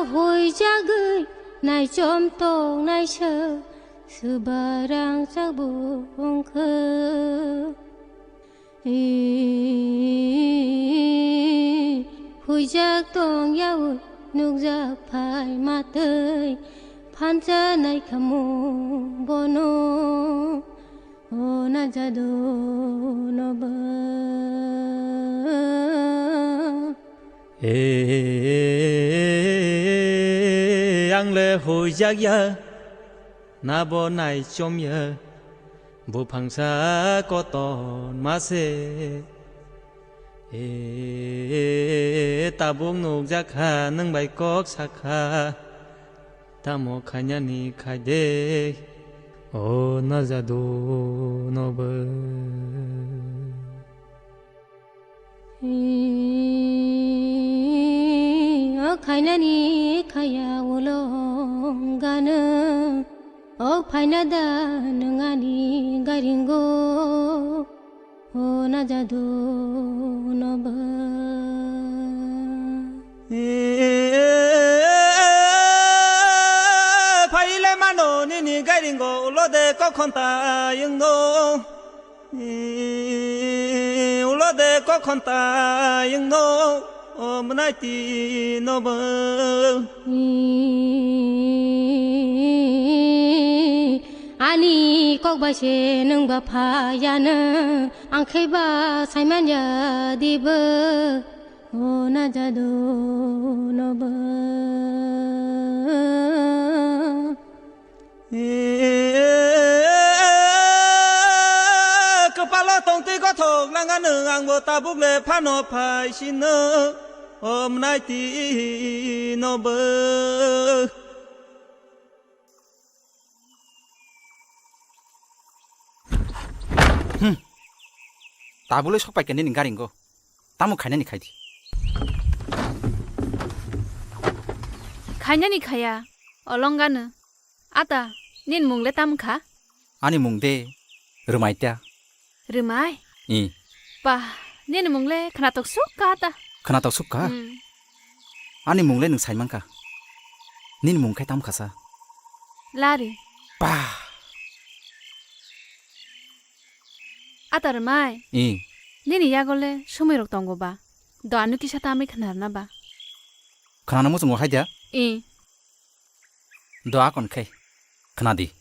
hồi ra gửi này chôm tông này chờ sự barang chắc buông khơi hồi ra tông yaw nuk ra phải mà tới phan cha này kamu bono ona jado no ba ang le hồi giác ya na bo này chôm ya bu phang sa có ton ma se ta buông nục giác ha nâng bài cóc sắc ha ta mo khanya ni khai de o na jado no ba Khainani khaya ulong gana o phainada nangani garingo o na jadu no ba phaile mano ni garingo ulode ko khonta yung no ulode ko khonta yung no Mnai ti no ba ani kok ba she nang ba pha ya na ang khai ba sai man ya di ba o na ja do no ba kepala tong ti có thok lang an ang bo ta buk le pha no phai sin no hôm nay tí nó bơ 다 볼래 속밖에 내는 가린 거 다무 가냐니 가이디 가냐니 가야 얼렁가는 아따 닌 몽래 땀가 아니 몽대 르마이떼 르마이 이 닌 몽래 그나톡 쑥 가다 그나떡 쑥가 아니 몽래 능 살만가 닌 몽kai 땀 가사 라리 빠 아따 르마이 이 닌 이야걸래 수미록 던고 너 안 느끼셔 땀이 그나나 봐 그나나 무슨 거 하이디야 이 너 아건 카이 그나디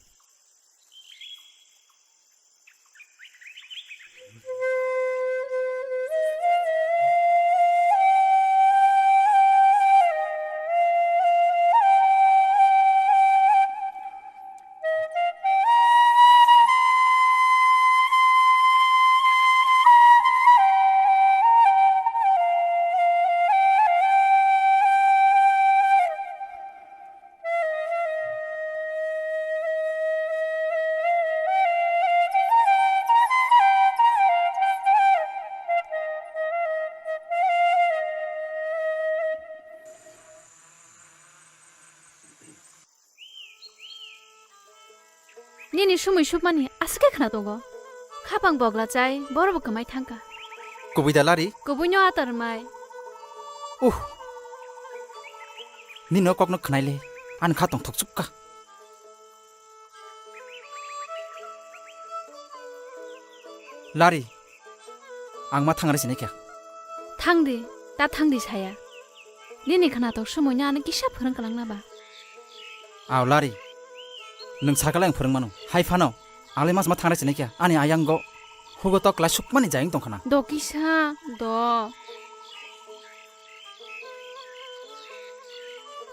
니니 수미 슈마니 아스케 그나동거 카방 버글라 짜이 버러버 그마이 탕가 꼬부이다 라리 그분요 아따 르마이 오 니너 꼭너 그나일래 안 가똥 톡 쑥가 라리 악마 탕아리 지내게 탕디 다 탕디 사야 니니 그나톡 수모냐 아는 기샤 퍼른 거랑나 봐 아우 라리 nung sakaleng phurung manu hai phano ale mas ma thangre chine kya ani ayang go hugo to kla sukmani jaing tong khana 너 기샤 너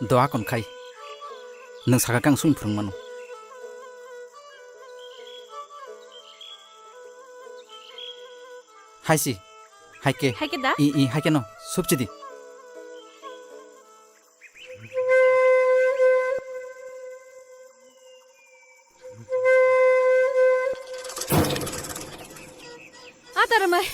do akon khai nung sakakang sung phurung manu hai si hai ke 하겠다 i hai ke no subchidi 아따 르마이